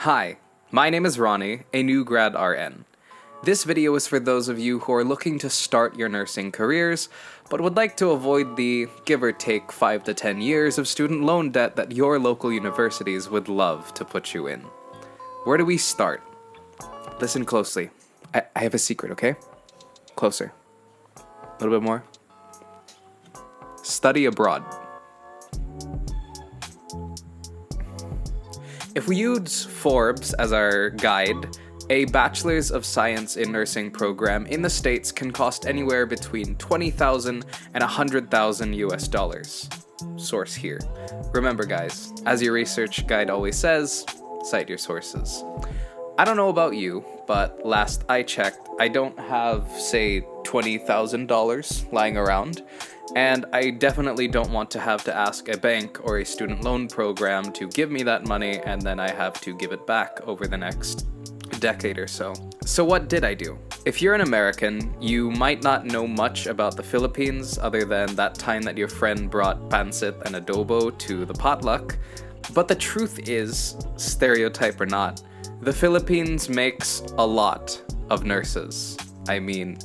Hi, my name is Ronnie, a new grad RN. This video is for those of you who are looking to start your nursing careers, but would like to avoid the give or take 5 to 10 years of student loan debt that your local universities would love to put you in. Where do we start? Listen closely. I have a secret, okay? Closer. A little bit more. Study abroad. If we use Forbes as our guide, a Bachelor's of Science in Nursing program in the States can cost anywhere between $20,000 and $100,000 US. Source here. Remember guys, as your research guide always says, cite your sources. I don't know about you, but last I checked, I don't have, say, $20,000 lying around, and I definitely don't want to have to ask a bank or a student loan program to give me that money and then I have to give it back over the next decade or so. So what did I do? If you're an American, you might not know much about the Philippines other than that time that your friend brought pancit and adobo to the potluck, but the truth is, stereotype or not, the Philippines makes a lot of nurses. I mean,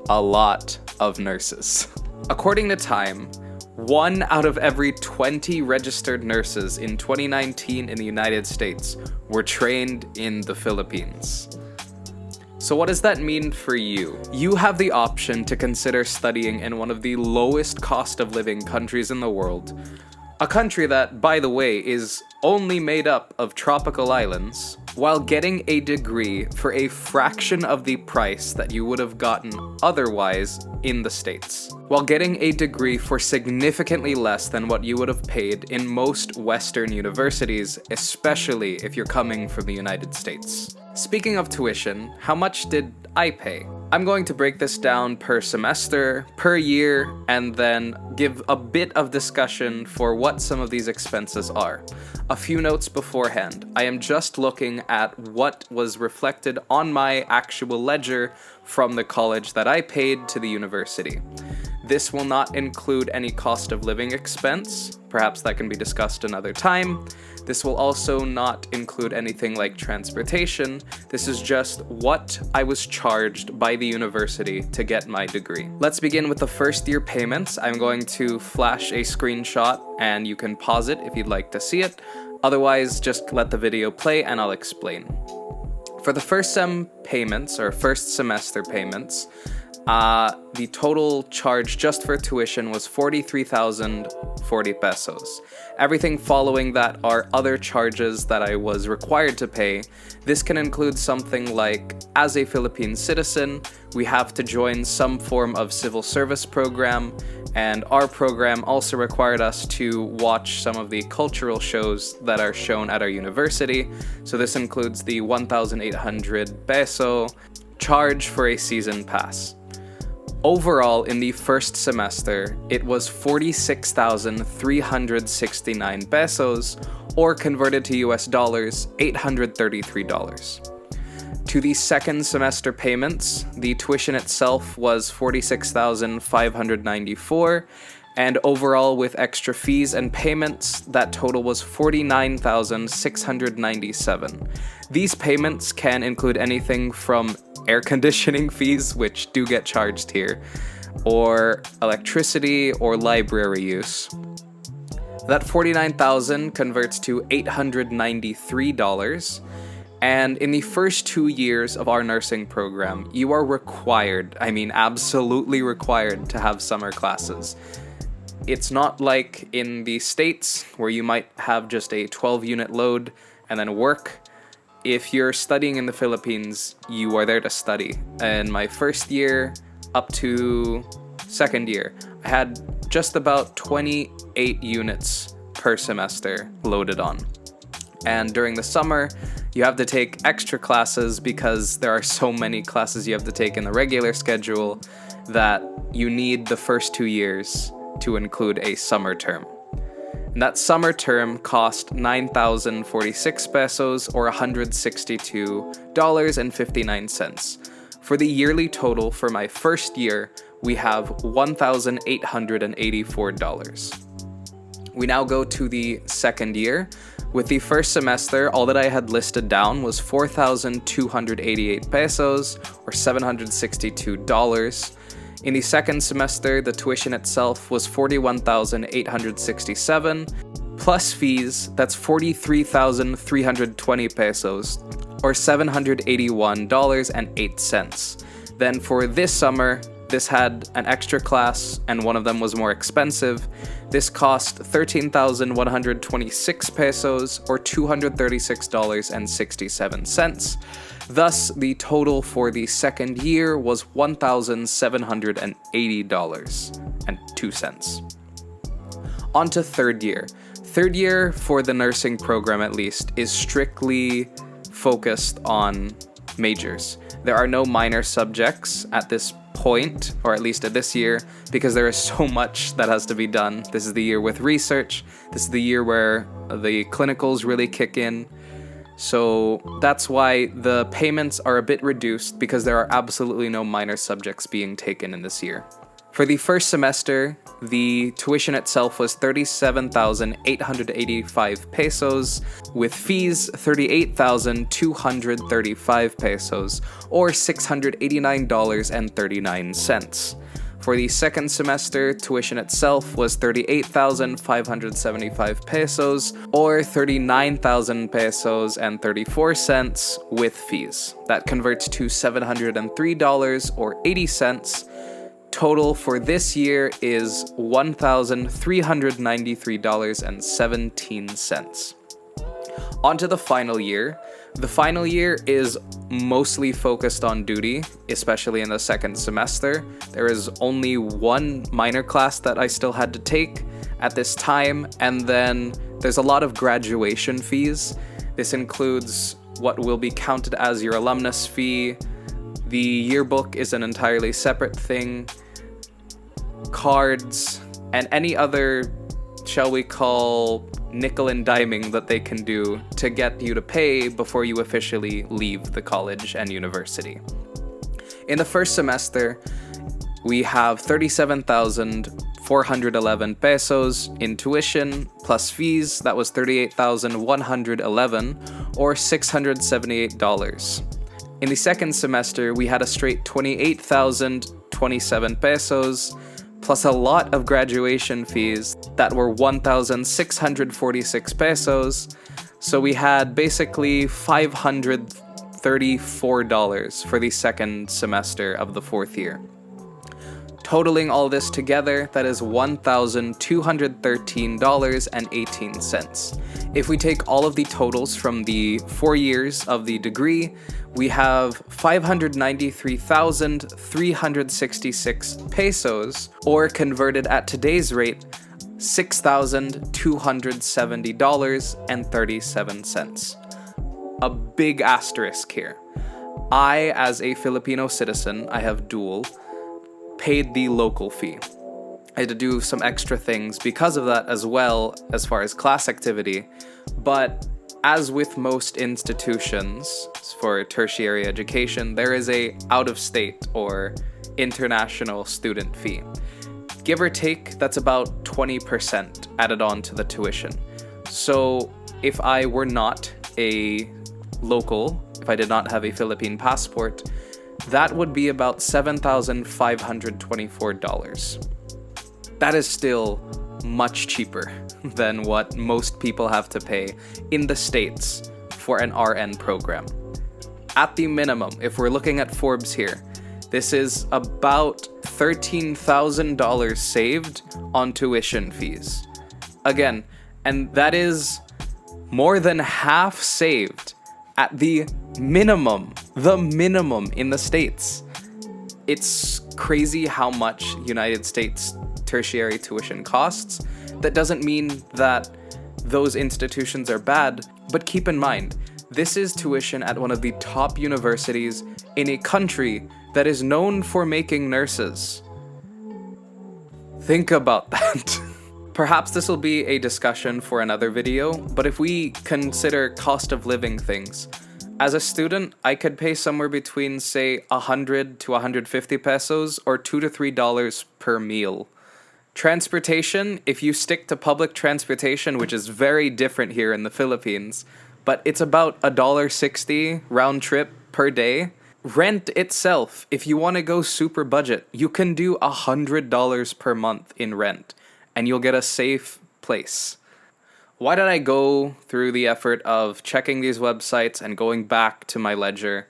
a lot of nurses. According to Time, 1 out of every 20 registered nurses in 2019 in the United States were trained in the Philippines. So what does that mean for you? You have the option to consider studying in one of the lowest cost of living countries in the world, a country that, by the way, is only made up of tropical islands, while getting a degree for a fraction of the price that you would have gotten otherwise in the States. While getting a degree for significantly less than what you would have paid in most Western universities, especially if you're coming from the United States. Speaking of tuition, how much did I pay? I'm going to break this down per semester, per year, and then give a bit of discussion for what some of these expenses are. A few notes beforehand. I am just looking at what was reflected on my actual ledger from the college that I paid to the university. This will not include any cost of living expense. Perhaps that can be discussed another time. This will also not include anything like transportation. This is just what I was charged by the university to get my degree. Let's begin with the first year payments. I'm going to flash a screenshot and you can pause it if you'd like to see it. Otherwise, just let the video play and I'll explain. For the first semester payments, the total charge just for tuition was 43,040 pesos. Everything following that are other charges that I was required to pay. This can include something like, as a Philippine citizen, we have to join some form of civil service program, and our program also required us to watch some of the cultural shows that are shown at our university. So this includes the 1,800 peso charge for a season pass. Overall, in the first semester, it was 46,369 pesos, or converted to US dollars, $833. To the second semester payments, the tuition itself was 46,594, and overall with extra fees and payments, that total was 49,697. These payments can include anything from air conditioning fees, which do get charged here, or electricity or library use. That 49,000 converts to $893, and in the first 2 years of our nursing program, you are required, absolutely required, to have summer classes. It's not like in the States where you might have just a 12-unit load and then work. If you're studying in the Philippines, you are there to study. And my first year up to second year, I had just about 28 units per semester loaded on. And during the summer, you have to take extra classes because there are so many classes you have to take in the regular schedule that you need the first 2 years to include a summer term. And that summer term cost 9,046 pesos, or $162.59. For the yearly total for my first year, we have $1,884. We now go to the second year, With the first semester, all that I had listed down was 4,288 pesos, or $762. In the second semester, the tuition itself was 41,867, plus fees, that's 43,320 pesos, or $781.08. Then for this summer, this had an extra class, and one of them was more expensive. This cost 13,126 pesos, or $236.67. Thus, the total for the second year was $1,780.02. On to third year. Third year, for the nursing program at least, is strictly focused on majors. There are no minor subjects at this point, or at least at this year, because there is so much that has to be done. This is the year with research. This is the year where the clinicals really kick in. So that's why the payments are a bit reduced, because there are absolutely no minor subjects being taken in this year. For the first semester, the tuition itself was 37,885 pesos, with fees 38,235 pesos, or $689.39. For the second semester, tuition itself was 38,575 pesos, or 39,000 pesos and 34 cents with fees. That converts to $703 or 80 cents. Total for this year is $1,393.17. On to the final year. The final year is mostly focused on duty, especially in the second semester. There is only one minor class that I still had to take at this time, and then there's a lot of graduation fees. This includes what will be counted as your alumnus fee. The yearbook is an entirely separate thing. Cards, and any other, shall we call, nickel and diming that they can do to get you to pay before you officially leave the college and university. In the first semester, we have 37,411 pesos in tuition, plus fees, that was 38,111, or $678. In the second semester, we had a straight 28,027 pesos, plus a lot of graduation fees that were 1,646 pesos. So we had basically $534 for the second semester of the fourth year. Totaling all this together, that is $1,213.18. If we take all of the totals from the 4 years of the degree, we have 593,366 pesos, or converted at today's rate, $6,270.37. A big asterisk here. I, as a Filipino citizen, I have dual, paid the local fee. I had to do some extra things because of that as well, as far as class activity, but as with most institutions for tertiary education, there is a out-of-state or international student fee. Give or take, that's about 20% added on to the tuition. So if I were not a local, if I did not have a Philippine passport, that would be about $7,524. That is still much cheaper than what most people have to pay in the States for an RN program. At the minimum, if we're looking at Forbes here, this is about $13,000 saved on tuition fees. Again, and that is more than half saved at the minimum in the States. It's crazy how much United States tertiary tuition costs. That doesn't mean that those institutions are bad, but keep in mind, this is tuition at one of the top universities in a country that is known for making nurses. Think about that. Perhaps this will be a discussion for another video, but if we consider cost of living things, as a student, I could pay somewhere between, say, 100 to 150 pesos or $2 to $3 per meal. Transportation, if you stick to public transportation, which is very different here in the Philippines, but it's about $1.60 round trip per day. Rent itself, if you want to go super budget, you can do $100 per month in rent, and you'll get a safe place. Why did I go through the effort of checking these websites and going back to my ledger?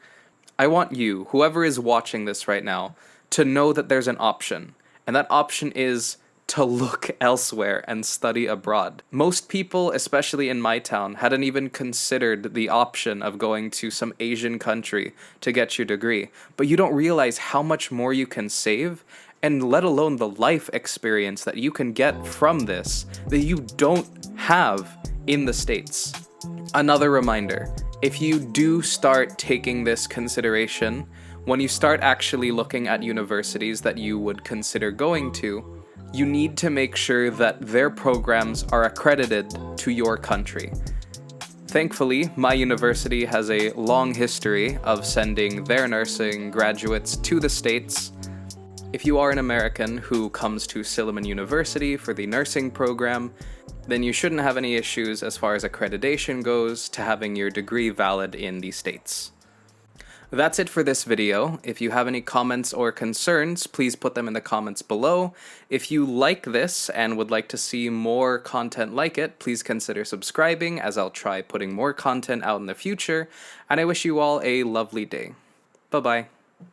I want you, whoever is watching this right now, to know that there's an option, and that option is to look elsewhere and study abroad. Most people, especially in my town, hadn't even considered the option of going to some Asian country to get your degree. But you don't realize how much more you can save, and let alone the life experience that you can get from this that you don't have in the States. Another reminder, if you do start taking this consideration, when you start actually looking at universities that you would consider going to, you need to make sure that their programs are accredited to your country. Thankfully, my university has a long history of sending their nursing graduates to the States. If you are an American who comes to Silliman University for the nursing program, then you shouldn't have any issues as far as accreditation goes to having your degree valid in the States. That's it for this video. If you have any comments or concerns, please put them in the comments below. If you like this and would like to see more content like it, please consider subscribing, as I'll try putting more content out in the future. And I wish you all a lovely day. Bye-bye.